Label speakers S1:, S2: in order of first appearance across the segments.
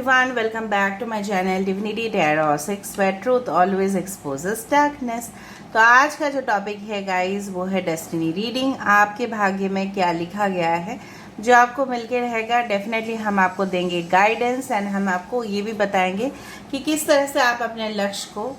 S1: everyone, welcome back to my channel Divinity Tarot 6 where truth always exposes darkness। तो आज का जो topic है गाइस वो है डेस्टिनी रीडिंग। आपके भाग्य में क्या लिखा गया है जो आपको मिलके रहेगा। डेफिनेटली हम आपको देंगे गाइडेंस एंड हम आपको ये भी बताएंगे कि किस तरह से आप अपने लक्ष्य को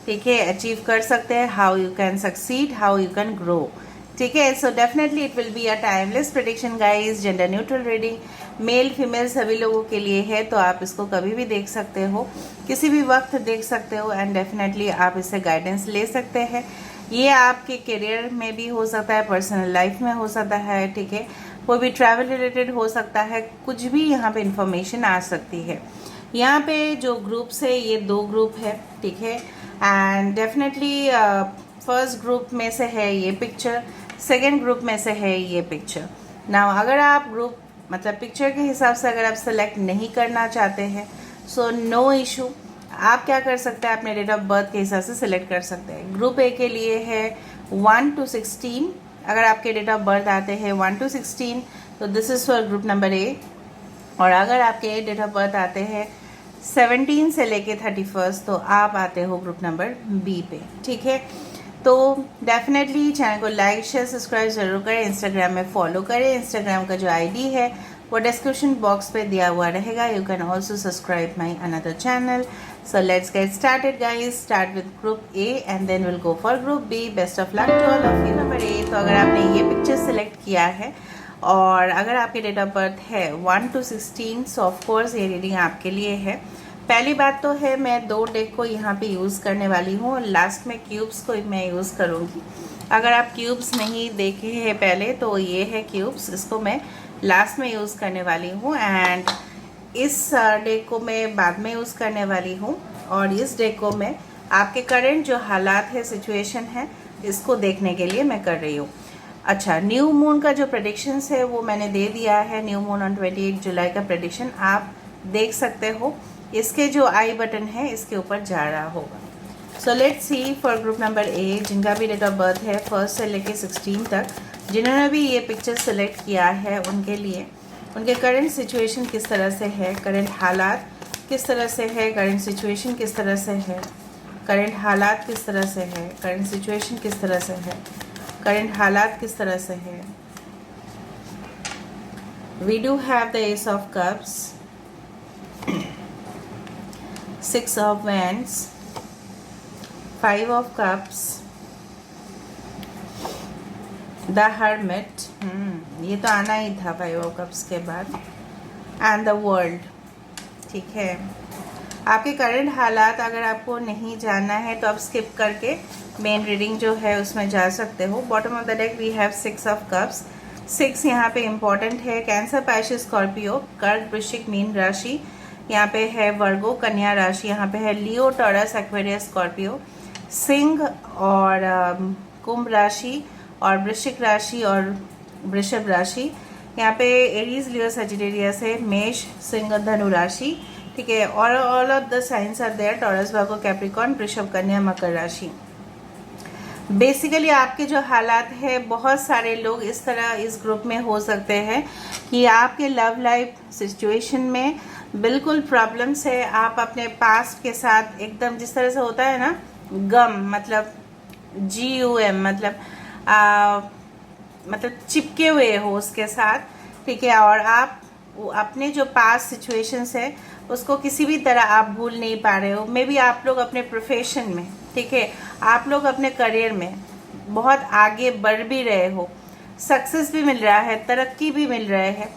S1: ठीक है अचीव कर सकते हैं। How you can succeed, how you can grow. ठीक है, so definitely it will be a timeless prediction guys. Gender neutral reading, male female सभी लोगों के लिए है, तो आप इसको कभी भी देख सकते हो, किसी भी वक्त देख सकते हो एंड डेफिनेटली आप इससे गाइडेंस ले सकते हैं। ये आपके करियर में भी हो सकता है, पर्सनल लाइफ में हो सकता है, ठीक है, कोई भी ट्रैवल रिलेटेड हो सकता है, कुछ भी यहाँ पे इंफॉर्मेशन आ सकती है। यहाँ पे जो ग्रुप्स है ये 2 ग्रुप है, ठीक है, एंड डेफिनेटली फर्स्ट ग्रुप में से है ये पिक्चर, सेकेंड ग्रुप में से है ये पिक्चर। नाउ अगर आप ग्रुप मतलब पिक्चर के हिसाब से अगर आप सेलेक्ट नहीं करना चाहते हैं सो नो इशू, आप क्या कर सकते हैं अपने डेट ऑफ बर्थ के हिसाब से सिलेक्ट कर सकते हैं। ग्रुप ए के लिए है 1 to 16। अगर आपके डेट ऑफ बर्थ आते हैं 1 to 16 तो this is for group number A, और अगर आपके डेट ऑफ बर्थ आते हैं 17 से लेके 31 तो आप आते हो ग्रुप नंबर बी पे। ठीक है, तो डेफिनेटली चैनल को लाइक शेयर सब्सक्राइब जरूर करें, इंस्टाग्राम में फॉलो करें। इंस्टाग्राम का जो आईडी है वो डिस्क्रिप्शन बॉक्स पे दिया हुआ रहेगा। You can also subscribe my another channel. So let's get started guys. Start with group A and then will go for group B. Best of luck to all of you. Number A, तो अगर आपने ये picture select किया है और अगर आपके date of birth है 1 to 16 सो ऑफकोर्स ये रीडिंग आपके लिए है। पहली बात तो है मैं 2 डेक को यहाँ पे यूज़ करने वाली हूँ और लास्ट में क्यूब्स को मैं यूज़ करूँगी। अगर आप क्यूब्स नहीं देखे हैं पहले तो ये है क्यूब्स, इसको मैं लास्ट में यूज़ करने वाली हूँ एंड इस डेक को मैं बाद में यूज़ करने वाली हूँ। और इस डेक को मैं आपके करंट जो हालात है, सिचुएशन है, इसको देखने के लिए मैं कर रही हूँ। अच्छा, न्यू मून का जो प्रेडिक्शंस है वो मैंने दे दिया है। न्यू मून ऑन 28 जुलाई का प्रेडिक्शन आप देख सकते हो। इसके जो आई बटन है इसके ऊपर जा रहा होगा। So let's see for group number A, जिनका भी डेट ऑफ बर्थ है 1 से लेके 16 तक, जिन्होंने भी ये पिक्चर सेलेक्ट किया है उनके लिए उनके करंट सिचुएशन किस तरह से है, करंट हालात किस तरह से है, करंट सिचुएशन किस तरह से है, करंट हालात किस तरह से है, करंट सिचुएशन किस तरह से है, करंट हालात किस तरह से है। We do have the ace of cups, 6 of wands, 5 of cups, the hermit, ये तो आना ही था 5 of cups के बाद, and the world। ठीक है, आपके करंट हालात अगर आपको नहीं जानना है तो आप स्किप करके मेन रीडिंग जो है उसमें जा सकते हो। Bottom of the deck we have 6 of cups। 6 यहाँ पे इम्पॉर्टेंट है। कैंसर, पाइसेस, स्कॉर्पियो, कर्क, वृश्चिक, मीन राशि, यहाँ पे है वर्गो, कन्या राशि, यहाँ पे है Leo, Taurus, Aquarius, Scorpio, Singh और कुंभ राशि और वृश्चिक राशि और वृषभ राशि। यहाँ पे एरीज, लियो, सजिटेरियस है, मेष, सिंह, धनु राशि। ठीक है, और all of the signs are there, Taurus, Virgo, Capricorn, वृषभ, कन्या, मकर राशि। बेसिकली आपके जो हालात है, बहुत सारे लोग इस तरह इस ग्रुप में हो सकते हैं कि आपके लव लाइफ सिचुएशन में बिल्कुल प्रॉब्लम्स है। आप अपने पास्ट के साथ एकदम जिस तरह से होता है ना गम, मतलब GUM, मतलब चिपके हुए हो उसके साथ। ठीक है, और आप अपने जो पास्ट सिचुएशंस है उसको किसी भी तरह आप भूल नहीं पा रहे हो। मे बी आप लोग अपने प्रोफेशन में, ठीक है, आप लोग अपने करियर में बहुत आगे बढ़ भी रहे हो, सक्सेस भी मिल रहा है, तरक्की भी मिल रहे हैं।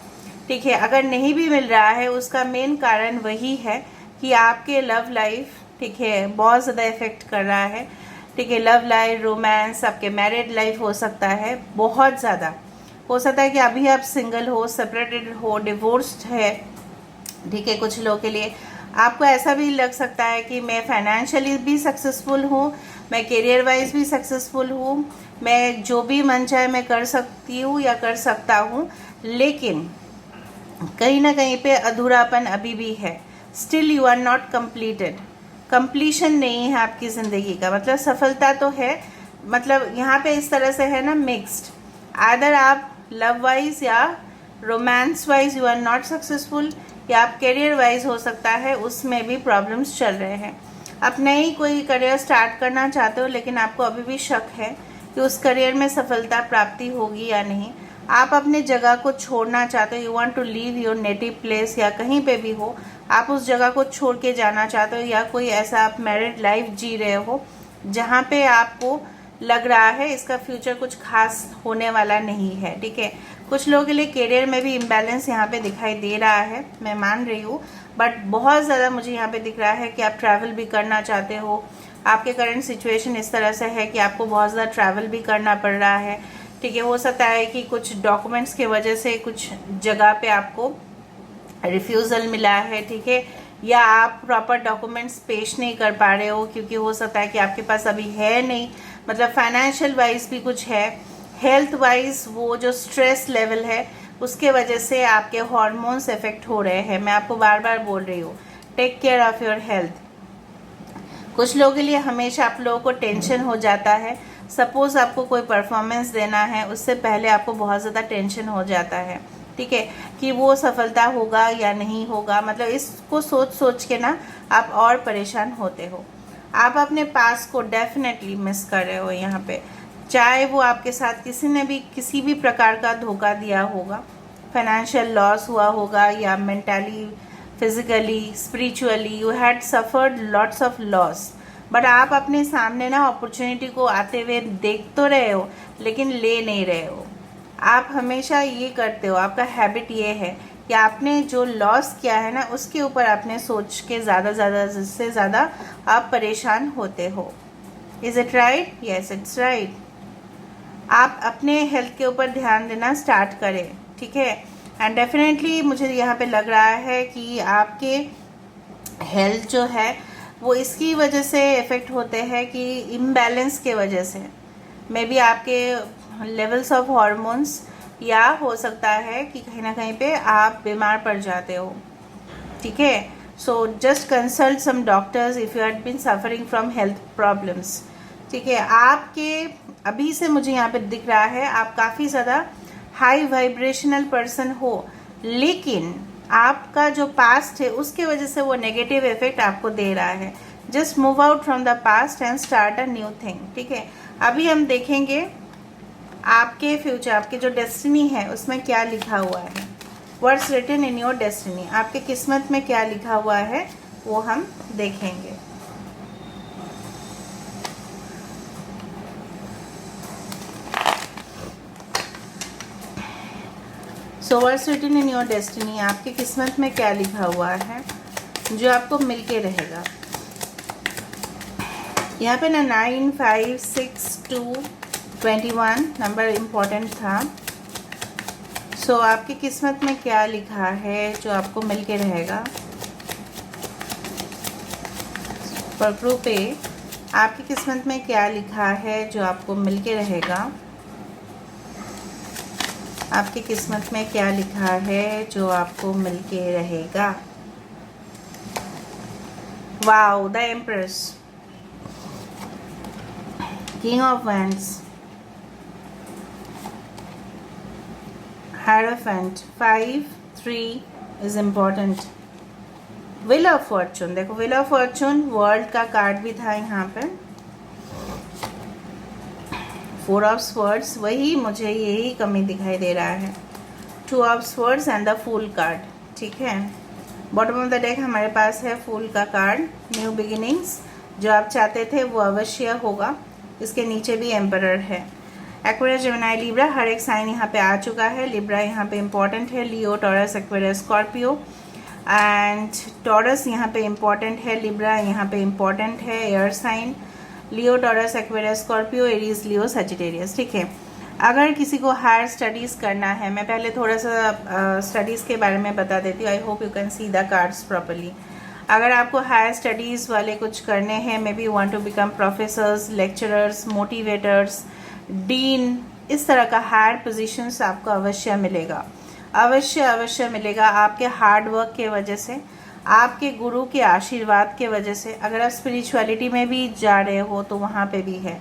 S1: ठीक है, अगर नहीं भी मिल रहा है उसका मेन कारण वही है कि आपके लव लाइफ, ठीक है, बहुत ज़्यादा इफेक्ट कर रहा है। ठीक है, लव लाइफ, रोमांस, आपके मैरिड लाइफ हो सकता है, बहुत ज़्यादा हो सकता है कि अभी आप सिंगल हो, सेपरेटेड हो, डिवोर्स्ड है। ठीक है, कुछ लोगों के लिए आपको ऐसा भी लग सकता है कि मैं फाइनेंशियली भी सक्सेसफुल हूँ, मैं करियर वाइज भी सक्सेसफुल हूँ, मैं जो भी मन चाहे मैं कर सकती हूँ या कर सकता हूँ, लेकिन कहीं ना कहीं पे अधूरापन अभी भी है। Still you are not completed, completion नहीं है आपकी ज़िंदगी का। मतलब सफलता तो है, मतलब यहाँ पे इस तरह से है ना मिक्स्ड, आदर आप लव वाइज या romance wise you are not successful, या आप करियर वाइज हो सकता है उसमें भी प्रॉब्लम्स चल रहे हैं। आप नई कोई करियर स्टार्ट करना चाहते हो लेकिन आपको अभी भी शक है कि उस करियर में सफलता प्राप्ति होगी या नहीं। आप अपने जगह को छोड़ना चाहते हो, you want to leave your native place, या कहीं पे भी हो आप उस जगह को छोड़ के जाना चाहते हो, या कोई ऐसा आप मैरिड लाइफ जी रहे हो जहाँ पे आपको लग रहा है इसका फ्यूचर कुछ खास होने वाला नहीं है। ठीक है, कुछ लोगों के लिए करियर में भी इम्बैलेंस यहाँ पे दिखाई दे रहा है, मैं मान रही हूँ, बट बहुत ज़्यादा मुझे यहाँ पे दिख रहा है कि आप ट्रैवल भी करना चाहते हो। आपके करंट सिचुएशन इस तरह से है कि आपको बहुत ज़्यादा ट्रैवल भी करना पड़ रहा है। ठीक है, हो सकता है कि कुछ डॉक्यूमेंट्स की वजह से कुछ जगह पे आपको रिफ्यूज़ल मिला है। ठीक है, या आप प्रॉपर डॉक्यूमेंट्स पेश नहीं कर पा रहे हो क्योंकि हो सकता है कि आपके पास अभी है नहीं, मतलब फाइनेंशियल वाइज भी कुछ है, हेल्थ वाइज वो जो स्ट्रेस लेवल है उसके वजह से आपके हार्मोन्स इफेक्ट हो रहे हैं। मैं आपको बार बार बोल रही हूँ, take care of your health. कुछ लोगों के लिए हमेशा आप लोगों को टेंशन हो जाता है। सपोज आपको कोई परफॉर्मेंस देना है, उससे पहले आपको बहुत ज़्यादा टेंशन हो जाता है। ठीक है, कि वो सफलता होगा या नहीं होगा, मतलब इसको सोच सोच के ना आप और परेशान होते हो। आप अपने पास को डेफिनेटली मिस कर रहे हो यहाँ पे, चाहे वो आपके साथ किसी ने भी किसी भी प्रकार का धोखा दिया होगा, फाइनेंशियल लॉस हुआ होगा, या mentally, physically, spiritually you had suffered lots of loss, but आप अपने सामने ना अपॉर्चुनिटी को आते हुए देख तो रहे हो लेकिन ले नहीं रहे हो। आप हमेशा ये करते हो, आपका हैबिट ये है कि आपने जो लॉस किया है ना उसके ऊपर आपने सोच के ज़्यादा से ज़्यादा आप परेशान होते हो। Is it right? Yes, it's right. आप अपने हेल्थ के ऊपर ध्यान देना स्टार्ट करें। ठीक है, एंड डेफिनेटली मुझे यहाँ पे लग रहा है कि आपके हेल्थ जो है वो इसकी वजह से इफ़ेक्ट होते हैं कि इम्बैलेंस के वजह से, मे बी आपके लेवल्स ऑफ हार्मोन्स, या हो सकता है कि कहीं ना कहीं पे आप बीमार पड़ जाते हो। ठीक है, so just consult some doctors if you had been suffering from health problems. ठीक है, आपके अभी से मुझे यहाँ पे दिख रहा है आप काफ़ी ज़्यादा हाई वाइब्रेशनल पर्सन हो, लेकिन आपका जो पास्ट है उसके वजह से वो नेगेटिव इफेक्ट आपको दे रहा है। Just move out from the past and start a new thing. ठीक है, अभी हम देखेंगे आपके फ्यूचर, आपकी जो डेस्टिनी है उसमें क्या लिखा हुआ है। What's written in your destiny, आपके किस्मत में क्या लिखा हुआ है वो हम देखेंगे। So what's written in your destiny, आपकी किस्मत में क्या लिखा हुआ है जो आपको मिलके रहेगा। यहाँ पे ना 9, 5, 6, 2, 21 नंबर इम्पोर्टेंट था। सो आपकी किस्मत में क्या लिखा है जो आपको मिलके रहेगा। पर ग्रुप ए, आपकी किस्मत में क्या लिखा है जो आपको मिलके रहेगा। आपकी किस्मत में क्या लिखा है जो आपको मिलके रहेगा। Wow, the empress, king of wands, hierophant, 5, 3 is important. Wheel of Fortune, देखो व्हील ऑफ फॉर्चून वर्ल्ड का कार्ड भी था यहाँ पे। 4 ऑफ स्वर्ड्स, वही मुझे यही कमी दिखाई दे रहा है। 2 of swords and the fool card. ठीक है, बॉटम ऑफ द डेक हमारे पास है फूल का कार्ड। न्यू बिगिनिंग्स, जो आप चाहते थे वो अवश्य होगा। इसके नीचे भी एम्परर है। एक्वेरियस, जेमिनी, लिब्रा, हर एक साइन यहाँ पे आ चुका है। लिब्रा यहाँ पे इम्पॉर्टेंट है, Leo, Taurus, Aquarius, Scorpio and Taurus यहाँ पे इम्पॉर्टेंट है, लिब्रा यहाँ पे इम्पॉर्टेंट है, air sign, Leo, Taurus, Aquarius, Scorpio, Aries, Leo, Sagittarius. ठीक है, अगर किसी को हायर स्टडीज़ करना है, मैं पहले थोड़ा सा स्टडीज़ के बारे में बता देती हूँ। I hope you can see the cards properly. अगर आपको हायर स्टडीज़ वाले कुछ करने हैं, maybe you want to become professors, lecturers, motivators, dean, इस तरह का हायर पोजीशंस आपको अवश्य मिलेगा, अवश्य मिलेगा आपके हार्ड वर्क के वजह से, आपके गुरु के आशीर्वाद के वजह से। अगर आप स्पिरिचुअलिटी में भी जा रहे हो तो वहाँ पे भी है।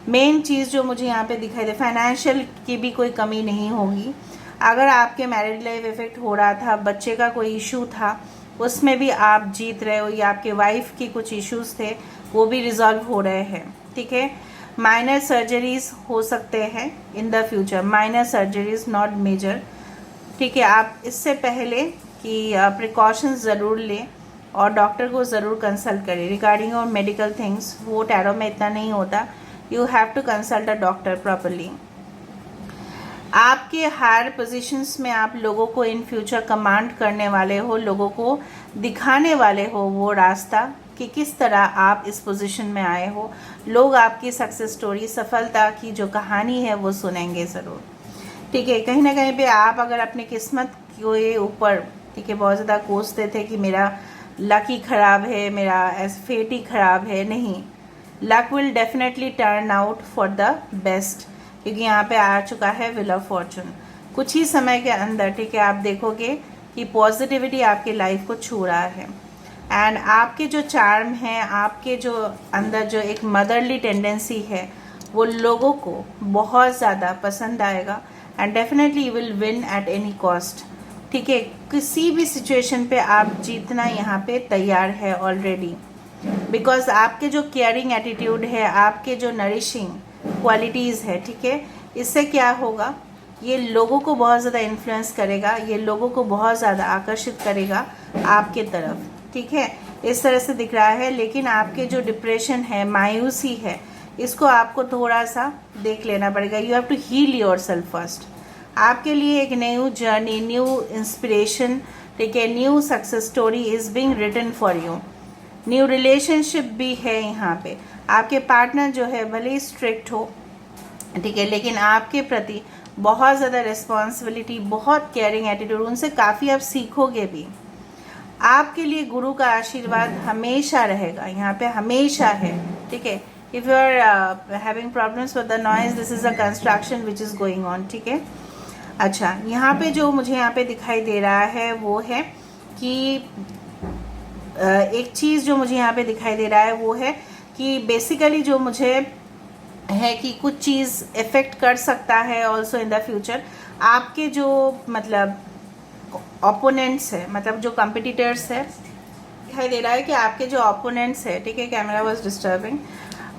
S1: मेन चीज़ जो मुझे यहाँ पे दिखाई दे, फाइनेंशियल की भी कोई कमी नहीं होगी। अगर आपके मैरिड लाइफ इफेक्ट हो रहा था, बच्चे का कोई इशू था, उसमें भी आप जीत रहे हो, या आपके वाइफ की कुछ इश्यूज थे वो भी रिजॉल्व हो रहे हैं, ठीक है। माइनर सर्जरीज हो सकते हैं in the future, minor surgeries not major, ठीक है। आप इससे पहले कि प्रिकॉशंस ज़रूर लें और डॉक्टर को ज़रूर कंसल्ट करें रिगार्डिंग और मेडिकल थिंग्स। वो टैरो में इतना नहीं होता, you have to consult a doctor properly. आपके हायर पोजीशंस में आप लोगों को इन फ्यूचर कमांड करने वाले हो, लोगों को दिखाने वाले हो वो रास्ता कि किस तरह आप इस पोजीशन में आए हो। लोग आपकी सक्सेस स्टोरी, सफलता की जो कहानी है वो सुनेंगे ज़रूर, ठीक है। कहीं ना कहीं पे आप अगर अपनी किस्मत के ऊपर, ठीक है, बहुत ज़्यादा कोसते थे कि मेरा लक ही ख़राब है, मेरा फेट ही ख़राब है, नहीं, luck will definitely turn out for the best, क्योंकि यहाँ पे आ चुका है व्हील ऑफ फॉर्चून। कुछ ही समय के अंदर, ठीक है, आप देखोगे कि पॉजिटिविटी आपकी लाइफ को छू रहा है। एंड आपके जो चार्म है, आपके जो अंदर जो एक मदरली टेंडेंसी है, वो लोगों को बहुत ज़्यादा पसंद आएगा। And definitely you will win at any cost, ठीक है। किसी भी सिचुएशन पे आप जीतना यहाँ पे तैयार है ऑलरेडी, बिकॉज आपके जो केयरिंग एटीट्यूड है, आपके जो नरिशिंग क्वालिटीज़ है, ठीक है, इससे क्या होगा, ये लोगों को बहुत ज़्यादा इन्फ्लुएंस करेगा, ये लोगों को बहुत ज़्यादा आकर्षित करेगा आपके तरफ, ठीक है। इस तरह से दिख रहा है। लेकिन आपके जो डिप्रेशन है, मायूसी है, इसको आपको थोड़ा सा देख लेना पड़ेगा। You have to heal yourself first. आपके लिए एक न्यू जर्नी, न्यू इंस्पिरेशन, ठीक है, new success story is being written for you. New relationship भी है यहाँ पे। आपके पार्टनर जो है भले ही स्ट्रिक्ट हो, ठीक है, लेकिन आपके प्रति बहुत ज़्यादा रिस्पॉन्सिबिलिटी, बहुत केयरिंग एटीट्यूड, उनसे काफ़ी आप सीखोगे भी। आपके लिए गुरु का आशीर्वाद हमेशा रहेगा, यहाँ पे हमेशा है, ठीक है। If you are having problems with the noise, this is a construction which is going on, ठीक है। अच्छा, यहाँ पे जो मुझे यहाँ पे दिखाई दे रहा है वो है कि एक चीज़ जो मुझे यहाँ पे दिखाई दे रहा है वो है कि बेसिकली जो मुझे है कि कुछ चीज़ इफ़ेक्ट कर सकता है ऑल्सो इन द फ्यूचर। आपके जो मतलब ओपोनेंट्स है, मतलब जो कम्पिटिटर्स है, दिखाई दे रहा है कि आपके जो ओपोनेंट्स है, ठीक है, कैमरा वाज डिस्टर्बिंग,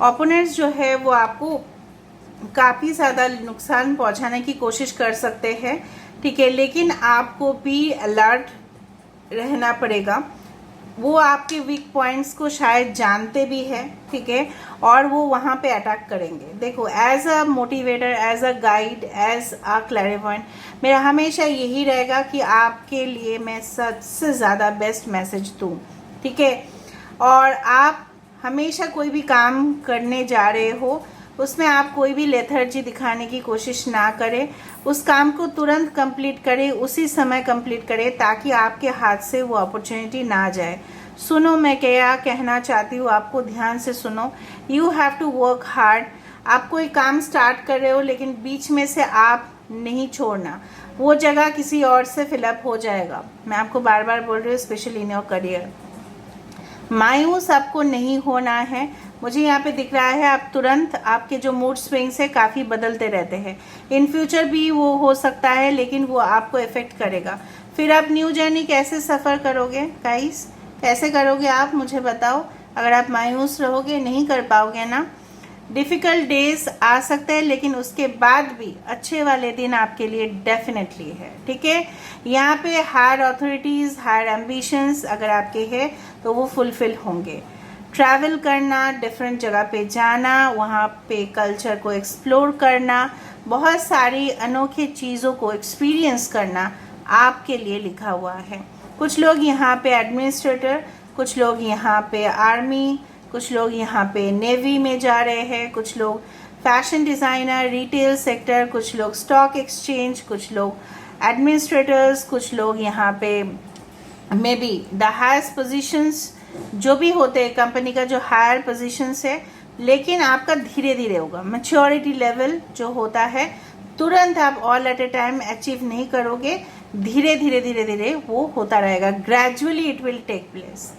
S1: ओपोनेंट्स जो है वो आपको काफ़ी ज़्यादा नुकसान पहुंचाने की कोशिश कर सकते हैं, ठीक है। लेकिन आपको भी अलर्ट रहना पड़ेगा। वो आपके वीक पॉइंट्स को शायद जानते भी हैं, ठीक है, और वो वहाँ पे अटैक करेंगे। देखो, as a motivator, as a guide, as a clarifier, मेरा हमेशा यही रहेगा कि आपके लिए मैं सबसे ज़्यादा बेस्ट मैसेज दूँ, ठीक है। और आप हमेशा कोई भी काम करने जा रहे हो, उसमें आप कोई भी लेथर्जी दिखाने की कोशिश ना करें। उस काम को तुरंत कंप्लीट करें, उसी समय कंप्लीट करें, ताकि आपके हाथ से वो अपॉर्चुनिटी ना जाए। सुनो, मैं क्या कहना चाहती हूँ, आपको ध्यान से सुनो। You have to work hard. आप कोई काम स्टार्ट कर रहे हो, लेकिन बीच में से आप नहीं छोड़ना, वो जगह किसी और से फिलअप हो जाएगा। मैं आपको बार बार बोल रही हूँ, स्पेशली इन योर करियर। मायूस आपको नहीं होना है। मुझे यहाँ पे दिख रहा है आप तुरंत, आपके जो मूड स्विंग्स है काफ़ी बदलते रहते हैं। इन फ्यूचर भी वो हो सकता है, लेकिन वो आपको इफेक्ट करेगा। फिर आप न्यू जर्नी कैसे सफ़र करोगे गाइस, कैसे करोगे आप, मुझे बताओ। अगर आप मायूस रहोगे, नहीं कर पाओगे ना। डिफ़िकल्ट डेज आ सकते हैं, लेकिन उसके बाद भी अच्छे वाले दिन आपके लिए डेफिनेटली है, ठीक है। यहाँ पे हायर अथॉरिटीज़, हायर एम्बिशंस अगर आपके हैं तो वो फुलफिल होंगे। ट्रैवल करना, डिफरेंट जगह पे जाना, वहाँ पे कल्चर को एक्सप्लोर करना, बहुत सारी अनोखी चीज़ों को एक्सपीरियंस करना आपके लिए लिखा हुआ है। कुछ लोग यहाँ पे एडमिनिस्ट्रेटर, कुछ लोग यहाँ पे आर्मी, कुछ लोग यहाँ पे नेवी में जा रहे हैं, कुछ लोग फैशन डिज़ाइनर, रिटेल सेक्टर, कुछ लोग स्टॉक एक्सचेंज, कुछ लोग एडमिनिस्ट्रेटर्स, कुछ लोग यहाँ पे may be the highest positions जो भी होते हैं, कंपनी का जो हायर पोजीशंस है। लेकिन आपका धीरे धीरे होगा। मैच्योरिटी लेवल जो होता है, तुरंत आप all at a time achieve नहीं करोगे, धीरे धीरे धीरे धीरे वो होता रहेगा। Gradually it will take place,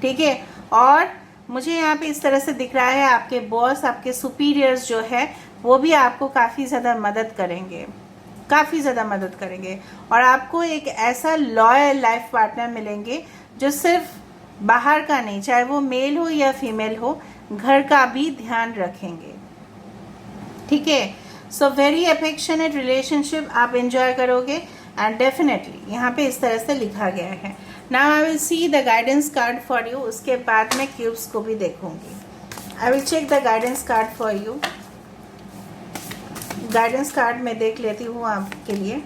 S1: ठीक है। और मुझे यहाँ पे इस तरह से दिख रहा है आपके बॉस, आपके सुपीरियर्स जो है वो भी आपको काफ़ी ज़्यादा मदद करेंगे, काफ़ी ज़्यादा मदद करेंगे। और आपको एक ऐसा लॉयल लाइफ पार्टनर मिलेंगे जो सिर्फ बाहर का नहीं, चाहे वो मेल हो या फीमेल हो, घर का भी ध्यान रखेंगे। ठीक है, सो वेरी अफेक्शनेट रिलेशनशिप आप एंजॉय करोगे। एंड डेफिनेटली यहाँ पे इस तरह से लिखा गया है। Now I will see the guidance card for you. उसके बाद मैं क्यूब्स को भी देखूंगी। I will check the guidance card for you. Guidance card में देख लेती हूँ आपके लिए।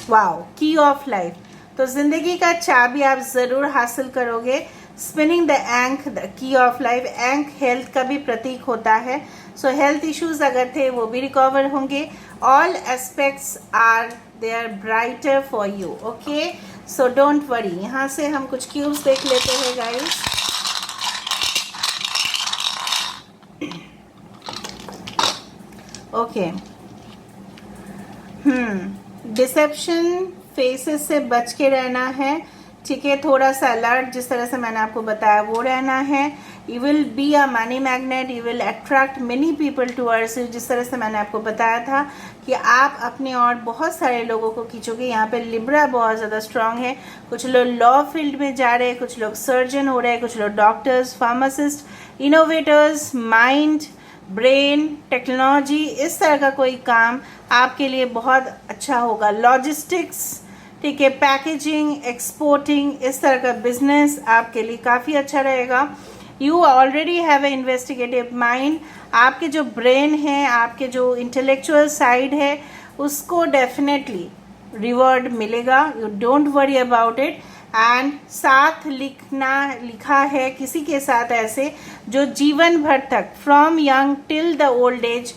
S1: वाओ, की ऑफ लाइफ। तो जिंदगी का चाबी आप जरूर हासिल करोगे। Spinning the ankh, the key of life. Ankh health का भी प्रतीक होता है। सो हेल्थ इश्यूज अगर थे वो भी रिकवर होंगे। All aspects are they are brighter for you. Okay, so don't worry. यहाँ से हम कुछ क्यूब्स देख लेते हैं गाइस। ओके, डिसेप्शन फेसेस से बच के रहना है। ठीक है, थोड़ा सा अलर्ट, जिस तरह से मैंने आपको बताया वो रहना है। You will be a money magnet, you will attract many people towards you, जिस तरह से मैंने आपको बताया था कि आप अपने और बहुत सारे लोगों को खींचोगे। यहाँ पे लिब्रा बहुत ज़्यादा स्ट्रांग है। कुछ लोग लॉ फील्ड में जा रहे हैं, कुछ लोग सर्जन हो रहे हैं, कुछ लोग doctors, pharmacist, innovators, mind, brain, technology, इस तरह का कोई काम आपके लिए बहुत अच्छा होगा। लॉजिस्टिक्स, ठीक है, पैकेजिंग, एक्सपोर्टिंग, इस तरह का बिजनेस आपके लिए काफ़ी अच्छा रहेगा। You already have a investigative mind. आपके जो ब्रेन है, आपके जो इंटेलेक्चुअल साइड है, उसको डेफिनेटली रिवॉर्ड मिलेगा। You don't worry about it. And साथ लिखा है किसी के साथ ऐसे जो जीवन भर तक, from young till the old age,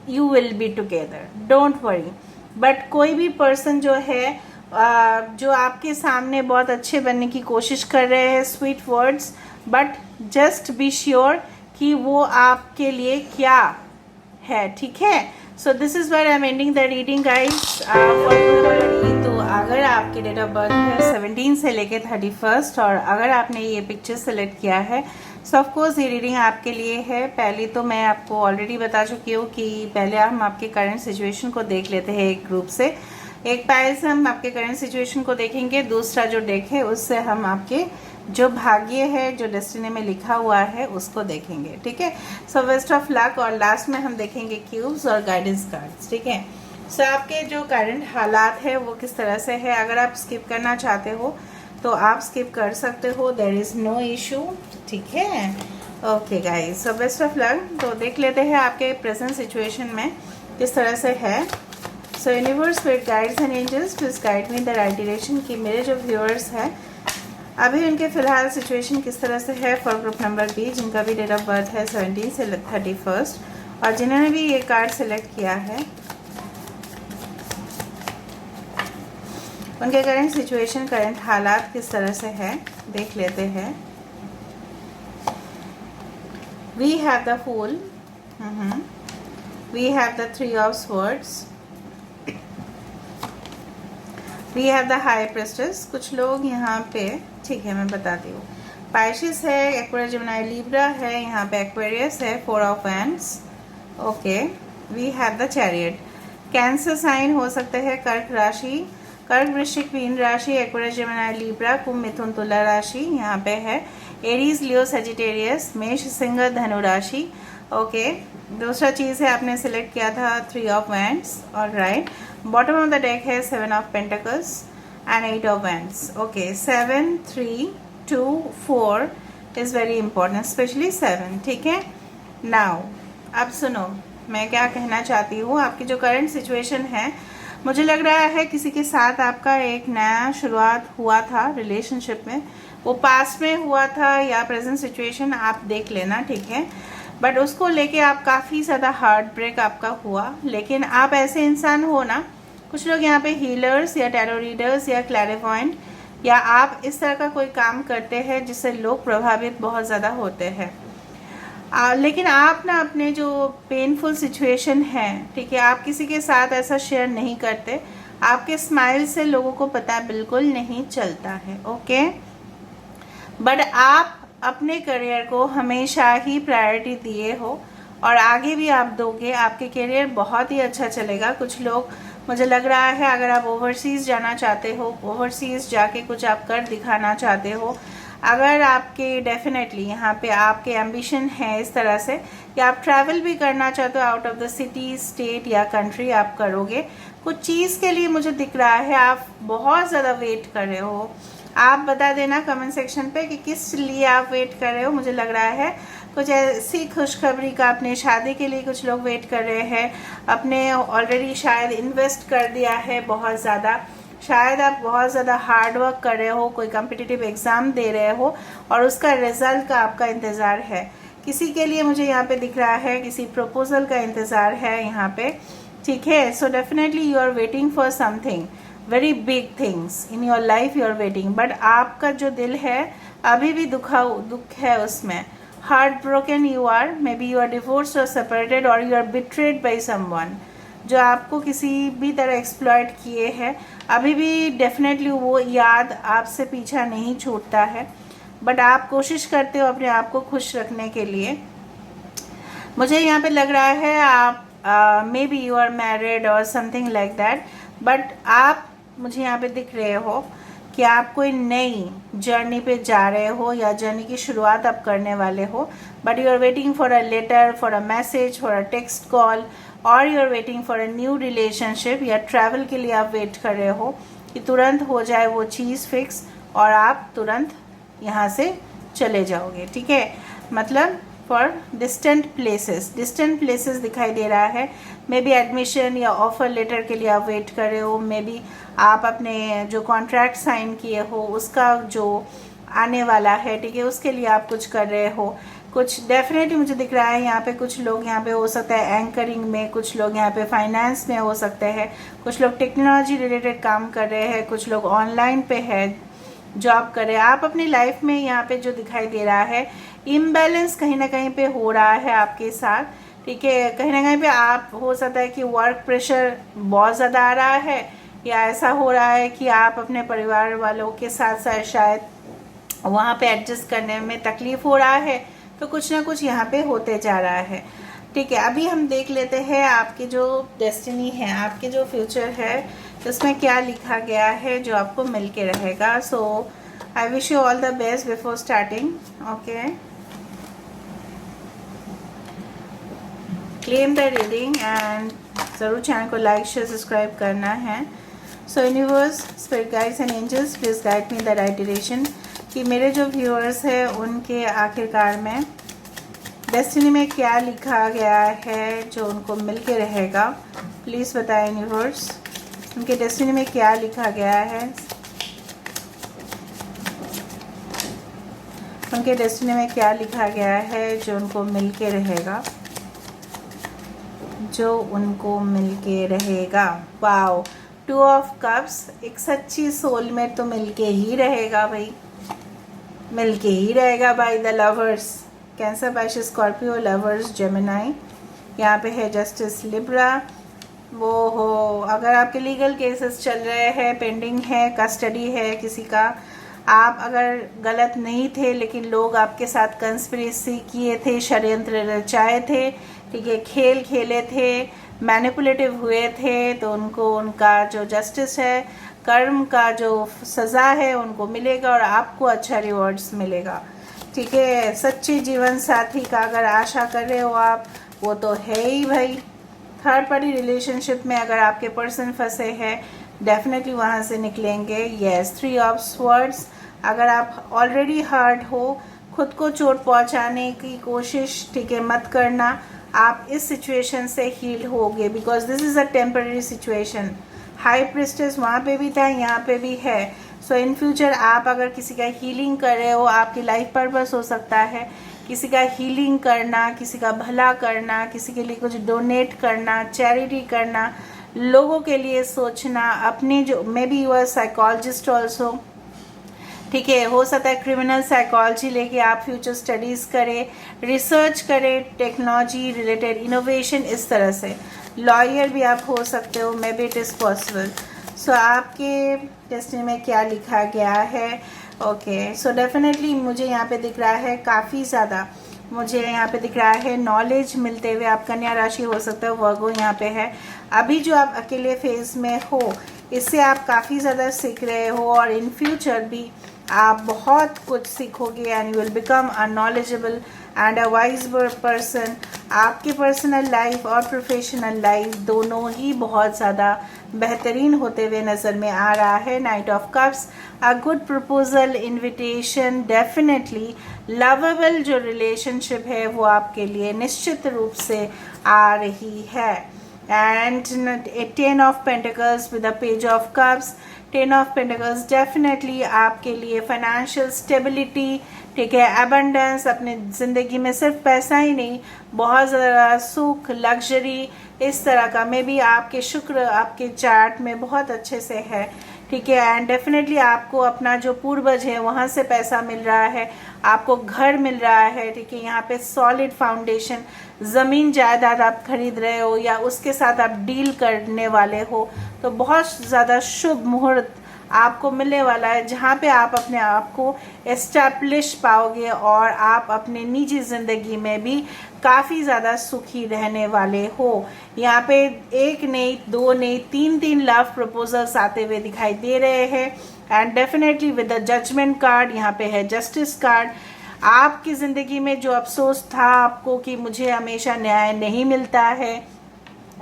S1: you will be together. Don't worry. But कोई भी पर्सन जो है जो आपके सामने बहुत अच्छे बनने की कोशिश कर रहे हैं, sweet words, but just be sure कि वो आपके लिए क्या है। ठीक है, so this is what I am ending the reading guys. तो अगर आपके डेट ऑफ बर्थ है 17 से लेके 31 और अगर आपने ये पिक्चर सेलेक्ट किया है, सो ऑफकोर्स ये रीडिंग आपके लिए है। पहली तो मैं आपको ऑलरेडी बता चुकी हूँ कि पहले हम आपके करंट सिचुएशन को देख लेते हैं एक ग्रुप से। एक पैर से हम आपके करंट सिचुएशन को देखेंगे, दूसरा जो डेक है उससे हम आपके जो भाग्य है, जो डेस्टिनी में लिखा हुआ है, उसको देखेंगे। ठीक है, सो बेस्ट ऑफ लक। और लास्ट में हम देखेंगे क्यूब्स और गाइडेंस कार्ड्स। ठीक है, सो आपके जो करंट हालात है वो किस तरह से है। अगर आप स्किप करना चाहते हो तो आप स्किप कर सकते हो, देयर इज़ नो इशू। ठीक है, okay guys, so best of luck. तो देख लेते हैं आपके प्रेजेंट सिचुएशन में किस तरह से है। So universe, spirit guides and angels, please guide me in the right direction. कि मेरे जो व्यूअर्स हैं अभी उनके फिलहाल सिचुएशन किस तरह से है फॉर ग्रुप नंबर बी, जिनका भी डेट ऑफ बर्थ है 17 से 31 और जिन्होंने भी ये कार्ड सेलेक्ट किया है, उनके करंट सिचुएशन, करंट हालात किस तरह से है देख लेते हैं। We have the fool, we have the 3 of swords, we have the high priestess. कुछ लोग यहाँ पे, ठीक है मैं बताती हूँ, पाइसेस है, एक्वेरियस, जेमिनी, लिब्रा है, यहाँ पे एक्वेरियस है, 4 of wands. Okay, we have the chariot. Cancer sign हो सकते हैं, कर्क राशि, कर्क, वृश्चिक, मीन राशि, एक्वेरियस, जेमिनी, लिब्रा, कुंभ, मिथुन, तुला राशि यहाँ पे है, एरीज, लियो, सेजिटेरियस, मेष, सिंह, धनु राशि। ओके, दूसरा चीज़ है आपने सिलेक्ट किया था 3 ऑफ वैंड्स। और right, bottom of the deck है 7 of pentacles and 8 of wands. Okay, 7, 3, 2, 4 is very important, specially 7। ठीक है, नाउ अब सुनो मैं क्या कहना चाहती हूँ। आपकी जो करंट सिचुएशन है, मुझे लग रहा है किसी के साथ आपका एक नया शुरुआत हुआ था रिलेशनशिप में, वो पास्ट में हुआ था या प्रेजेंट सिचुएशन आप देख लेना। ठीक है, बट उसको लेके आप काफ़ी ज़्यादा हार्ट ब्रेक आपका हुआ। लेकिन आप ऐसे इंसान हो ना, कुछ लोग यहाँ पे हीलर्स या टैरो रीडर्स या क्लैरिवॉयंट या आप इस तरह का कोई काम करते हैं जिससे लोग प्रभावित बहुत ज़्यादा होते हैं। लेकिन आप ना अपने जो पेनफुल सिचुएशन है, ठीक है, आप किसी के साथ ऐसा शेयर नहीं करते। आपके स्माइल से लोगों को पता बिल्कुल नहीं चलता है। ओके, बट आप अपने करियर को हमेशा ही प्रायोरिटी दिए हो और आगे भी आप दोगे। आपके करियर बहुत ही अच्छा चलेगा। कुछ लोग मुझे लग रहा है अगर आप ओवरसीज़ जाना चाहते हो, ओवरसीज़ जाके कुछ आप कर दिखाना चाहते हो, अगर आपके डेफिनेटली यहाँ पे आपके एम्बिशन है इस तरह से कि आप ट्रैवल भी करना चाहते हो out of the city, state या कंट्री, आप करोगे कुछ चीज़ के लिए। मुझे दिख रहा है आप बहुत ज़्यादा वेट कर रहे हो। आप बता देना कमेंट सेक्शन पे कि किस लिए आप वेट कर रहे हो। मुझे लग रहा है कुछ ऐसी खुशखबरी का, अपने शादी के लिए कुछ लोग वेट कर रहे हैं, अपने ऑलरेडी शायद इन्वेस्ट कर दिया है बहुत ज़्यादा, शायद आप बहुत ज़्यादा हार्ड वर्क कर रहे हो, कोई कॉम्पिटिटिव एग्ज़ाम दे रहे हो और उसका रिजल्ट का आपका इंतज़ार है। किसी के लिए मुझे यहाँ पे दिख रहा है किसी प्रपोजल का इंतज़ार है यहाँ पे, ठीक है। So definitely you are waiting for something very big things in your life, you are waiting, but आपका जो दिल है अभी भी दुख है उसमें, heart broken you are, maybe you are divorced और सेपरेटेड और you are betrayed by someone जो आपको किसी भी तरह एक्सप्लॉइट किए हैं। अभी भी डेफिनेटली वो याद आपसे पीछा नहीं छूटता है, बट आप कोशिश करते हो अपने आप को खुश रखने के लिए। मुझे यहाँ पे लग रहा है आप maybe you are married और समथिंग लाइक दैट, बट आप मुझे यहाँ पे दिख रहे हो कि आप कोई नई जर्नी पे जा रहे हो या जर्नी की शुरुआत आप करने वाले हो, but you are waiting for a letter, for a message, for a text call, और you are waiting for a new relationship या ट्रैवल के लिए आप वेट कर रहे हो कि तुरंत हो जाए वो चीज़ फिक्स और आप तुरंत यहाँ से चले जाओगे, ठीक है। मतलब फॉर डिस्टेंट प्लेसेस दिखाई दे रहा है। मे बी एडमिशन या ऑफर लेटर के लिए आप वेट कर रहे हो, मे बी आप अपने जो कॉन्ट्रैक्ट साइन किए हो उसका जो आने वाला है, ठीक है, उसके लिए आप कुछ कर रहे हो। कुछ डेफिनेटली मुझे दिख रहा है यहाँ पे कुछ लोग यहाँ पे हो सकता है एंकरिंग में, कुछ लोग यहाँ पे फाइनेंस में हो सकते हैं, कुछ लोग टेक्नोलॉजी रिलेटेड काम कर रहे हैं, कुछ लोग ऑनलाइन पे है जॉब कर रहे हैं। आप अपनी लाइफ में यहाँ पे जो दिखाई दे रहा है इम्बैलेंस कहीं ना कहीं पे हो रहा है आपके साथ, ठीक है। कहीं ना कहीं पे आप हो सकता है कि वर्क प्रेशर बहुत ज़्यादा आ रहा है, या ऐसा हो रहा है कि आप अपने परिवार वालों के साथ साथ शायद वहाँ पे एडजस्ट करने में तकलीफ हो रहा है, तो कुछ ना कुछ यहाँ पे होते जा रहा है, ठीक है। अभी हम देख लेते हैं आपकी जो डेस्टिनी है, आपके जो फ्यूचर है उसमें क्या लिखा गया है जो आपको मिल के रहेगा। So I wish you all the best before starting, okay. Claim the reading and ज़रूर चैनल को लाइक शेयर सब्सक्राइब करना है। So universe, spirit guides and angels, please guide me the right direction कि मेरे जो व्यूअर्स हैं उनके आखिरकार में डेस्टिनी में क्या लिखा गया है जो उनको मिल के रहेगा। प्लीज़ बताएं यूनिवर्स, उनके डेस्टिनी में क्या लिखा गया है, उनके डेस्टिनी में क्या लिखा गया है जो उनको मिल के रहेगा, जो उनको मिल के रहेगा। वाओ, 2 ऑफ कप्स, एक सच्ची सोलमेट तो मिल के ही रहेगा भाई, मिल के ही रहेगा भाई। The lovers, cancer, Pisces, Scorpio, lovers, Gemini, यहाँ पे है जस्टिस, लिब्रा। वो हो अगर आपके लीगल केसेस चल रहे हैं, पेंडिंग है, कस्टडी है किसी का, आप अगर गलत नहीं थे लेकिन लोग आपके साथ कंस्पिरेसी किए थे, षड्यंत्र रचाए थे, ठीक है, खेल खेले थे, मैनिपुलेटिव हुए थे, तो उनको उनका जो जस्टिस है, कर्म का जो सज़ा है उनको मिलेगा और आपको अच्छा रिवॉर्ड्स मिलेगा, ठीक है। सच्चे जीवन साथी का अगर आशा कर रहे हो आप, वो तो है ही भाई। थर्ड पार्टी रिलेशनशिप में अगर आपके पर्सन फंसे हैं, डेफिनेटली वहाँ से निकलेंगे। यस, 3 ऑफ स्वर्ड्स, अगर आप ऑलरेडी हर्ट हो, खुद को चोट पहुँचाने की कोशिश, ठीक है, मत करना। आप इस सिचुएशन से हील होगे because this is a temporary situation. High priestess वहाँ पे भी था, यहाँ पे भी है। सो इन फ्यूचर आप अगर किसी का हीलिंग कर रहे हो, आपकी लाइफ पर्पस हो सकता है किसी का हीलिंग करना, किसी का भला करना, किसी के लिए कुछ डोनेट करना, चैरिटी करना, लोगों के लिए सोचना, अपने जो maybe you are psychologist also, ठीक है, हो सकता है क्रिमिनल साइकोलॉजी लेके आप फ्यूचर स्टडीज़ करें, रिसर्च करें, टेक्नोलॉजी रिलेटेड इनोवेशन, इस तरह से लॉयर भी आप हो सकते हो, maybe it is possible. So आपके डेस्टिनी में क्या लिखा गया है, ओके। सो डेफिनेटली मुझे यहाँ पे दिख रहा है काफ़ी ज़्यादा मुझे यहाँ पे दिख रहा है नॉलेज मिलते हुए। आप कन्या राशि हो सकता है, वर्गो यहाँ पे है। अभी जो आप अकेले फेज में हो, इससे आप काफ़ी ज़्यादा सीख रहे हो और इन फ्यूचर भी आप बहुत कुछ सीखोगे and you will become a knowledgeable and a wise person. आपके पर्सनल लाइफ और प्रोफेशनल लाइफ दोनों ही बहुत ज़्यादा बेहतरीन होते हुए नज़र में आ रहा है। Night of cups, a good proposal, invitation, definitely lovable जो रिलेशनशिप है वो आपके लिए निश्चित रूप से आ रही है। And 10 of pentacles with the page of cups, 10 of pentacles definitely आपके लिए फाइनेंशियल स्टेबिलिटी, ठीक है, एबंडेंस, अपने ज़िंदगी में सिर्फ पैसा ही नहीं, बहुत ज़्यादा सुख, लग्जरी, इस तरह का में भी आपके शुक्र आपके चार्ट में बहुत अच्छे से है, ठीक है। एंड डेफिनेटली आपको अपना जो पूर्वज है वहाँ से पैसा मिल रहा है, आपको घर मिल रहा है, ठीक है। यहाँ पे सॉलिड फाउंडेशन, ज़मीन जायदाद आप खरीद रहे हो या उसके साथ आप डील करने वाले हो, तो बहुत ज़्यादा शुभ मुहूर्त आपको मिलने वाला है जहाँ पे आप अपने आप को एस्टैब्लिश पाओगे और आप अपने निजी ज़िंदगी में भी काफ़ी ज़्यादा सुखी रहने वाले हो। यहाँ पे एक नहीं, दो नहीं, तीन लव प्रपोजल्स आते हुए दिखाई दे रहे हैं। And definitely with the judgement card, यहाँ पे है जस्टिस कार्ड। आपकी ज़िंदगी में जो अफसोस था आपको कि मुझे हमेशा न्याय नहीं मिलता है,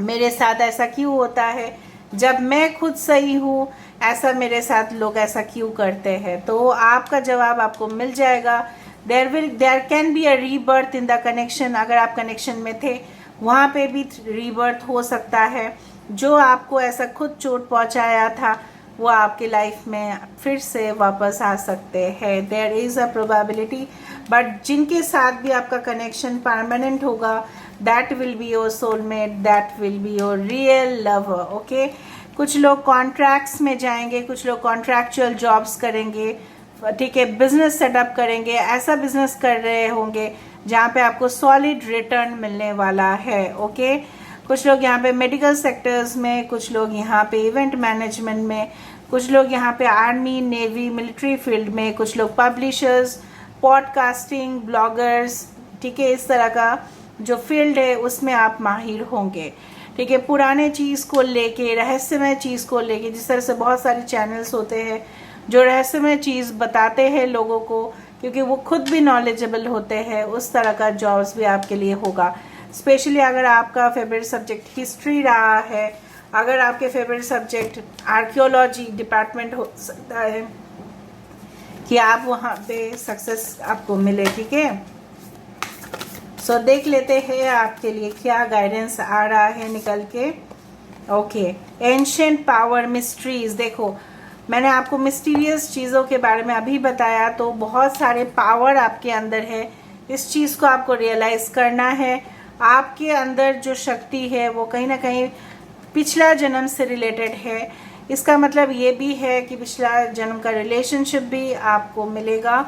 S1: मेरे साथ ऐसा क्यों होता है, जब मैं खुद सही हूँ ऐसा मेरे साथ लोग ऐसा क्यों करते हैं, तो आपका जवाब आपको मिल जाएगा। There can be a rebirth in the connection. अगर आप कनेक्शन में थे वहाँ पे भी रीबर्थ हो सकता है। जो आपको ऐसा खुद चोट पहुँचाया था वो आपकी लाइफ में फिर से वापस आ सकते हैं। There is a probability, but जिनके साथ भी आपका कनेक्शन परमानेंट होगा, that will be your soulmate, that will be your real lover, okay. कुछ लोग कॉन्ट्रैक्ट्स में जाएंगे, कुछ लोग कॉन्ट्रैक्चुअल जॉब्स करेंगे, ठीक है, बिजनेस सेटअप करेंगे, ऐसा बिजनेस कर रहे होंगे जहाँ पे आपको सॉलिड रिटर्न मिलने वाला है, ओके। कुछ लोग यहाँ पे मेडिकल सेक्टर्स में, कुछ लोग यहाँ पे इवेंट मैनेजमेंट में, कुछ लोग यहाँ पे आर्मी, नेवी, मिलिट्री फील्ड में, कुछ लोग पब्लिशर्स, पॉडकास्टिंग, ब्लॉगर्स, ठीक है, इस तरह का जो फील्ड है उसमें आप माहिर होंगे, ठीक है। पुराने चीज़ को लेके, रहस्यमय चीज़ को लेके, जिस तरह से बहुत सारे चैनल्स होते हैं जो रहस्यमय चीज़ बताते हैं लोगों को, क्योंकि वो खुद भी नॉलेजेबल होते हैं, उस तरह का जॉब्स भी आपके लिए होगा। स्पेशली अगर आपका फेवरेट सब्जेक्ट हिस्ट्री रहा है, अगर आपके फेवरेट सब्जेक्ट आर्कियोलॉजी डिपार्टमेंट हो सकता है कि आप वहाँ पे सक्सेस आपको मिले, ठीक है। सो देख लेते हैं आपके लिए क्या गाइडेंस आ रहा है निकल के, ओके। एंशिएंट पावर मिस्ट्रीज, देखो मैंने आपको मिस्टीरियस चीज़ों के बारे में अभी बताया, तो बहुत सारे पावर आपके अंदर है, इस चीज़ को आपको रियलाइज़ करना है। आपके अंदर जो शक्ति है वो कहीं ना कहीं पिछला जन्म से रिलेटेड है। इसका मतलब ये भी है कि पिछला जन्म का रिलेशनशिप भी आपको मिलेगा।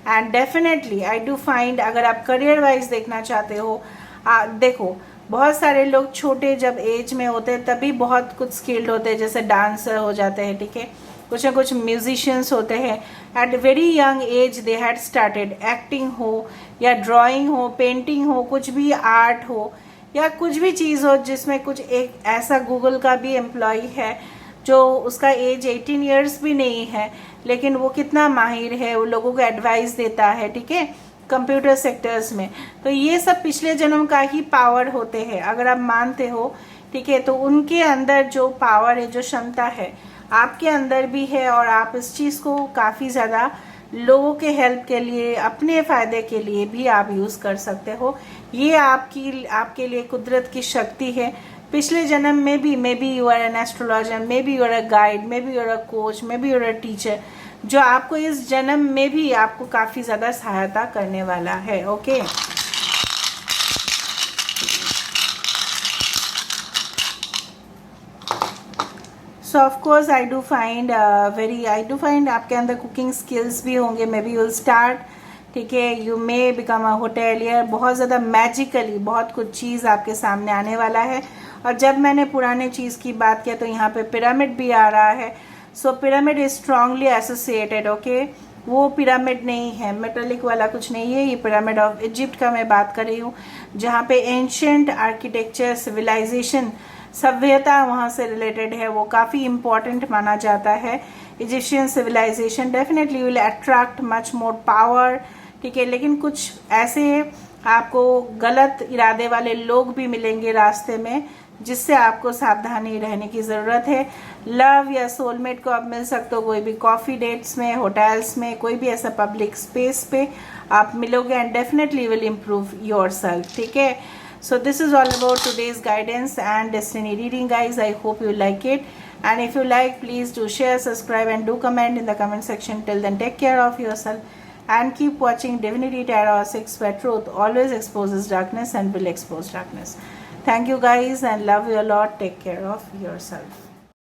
S1: And definitely I do find, अगर आप करियर वाइज देखना चाहते हो, देखो बहुत सारे लोग छोटे जब एज में होते हैं तभी बहुत कुछ स्किल्ड होते हैं, जैसे डांसर हो जाते हैं, ठीक है, कुछ ना कुछ म्यूजिशियंस होते हैं। At very young age they had started, acting हो या ड्राइंग हो, पेंटिंग हो, कुछ भी आर्ट हो या कुछ भी चीज़ हो जिसमें कुछ, एक ऐसा गूगल का भी एम्प्लॉय है जो उसका एज 18 इयर्स भी नहीं है, लेकिन वो कितना माहिर है, वो लोगों को एडवाइस देता है, ठीक है, कंप्यूटर सेक्टर्स में। तो ये सब पिछले जन्म का ही पावर होते हैं, अगर आप मानते हो, ठीक है। तो उनके अंदर जो पावर है, जो क्षमता है, आपके अंदर भी है और आप इस चीज़ को काफ़ी ज़्यादा लोगों के हेल्प के लिए, अपने फ़ायदे के लिए भी आप यूज़ कर सकते हो। ये आपके लिए कुदरत की शक्ति है। पिछले जन्म में भी maybe you are an astrologer, maybe you are a guide, maybe you are a coach, maybe you are a teacher, जो आपको इस जन्म में भी आपको काफ़ी ज़्यादा सहायता करने वाला है, okay. So of course I do find आपके अंदर कुकिंग स्किल्स भी होंगे, may be you will start, ठीक है, you may become a hotelier. बहुत ज़्यादा मैजिकली बहुत कुछ चीज़ आपके सामने आने वाला है। और जब मैंने पुराने चीज़ की बात किया तो यहाँ पे पिरामिड भी आ रहा है। So pyramid is strongly associated, okay, वो पिरामिड नहीं है, मेटालिक वाला कुछ नहीं है, ये पिरामिड ऑफ इजिप्ट का मैं बात कर रही हूँ, जहाँ पे एंशियंट आर्किटेक्चर, सिविलाइजेशन, सभ्यता वहाँ से रिलेटेड है, वो काफ़ी इम्पोर्टेंट माना जाता है। Egyptian civilisation definitely will attract much more power, ठीक है, लेकिन कुछ ऐसे आपको गलत इरादे वाले लोग भी मिलेंगे रास्ते में, जिससे आपको सावधानी रहने की ज़रूरत है। लव या सोलमेट को आप मिल सकते हो कोई भी कॉफ़ी डेट्स में, होटल्स में, कोई भी ऐसा पब्लिक स्पेस पे आप मिलोगे, and definitely will improve your self, ठीक है। So this is all about today's guidance and destiny reading guys. I hope you like it, and if you like, please do share, subscribe and do comment in the comment section. Till then, take care of yourself and keep watching Divinity Tarot 6, where truth always exposes darkness and will expose darkness. Thank you guys and love you a lot. Take care of yourself.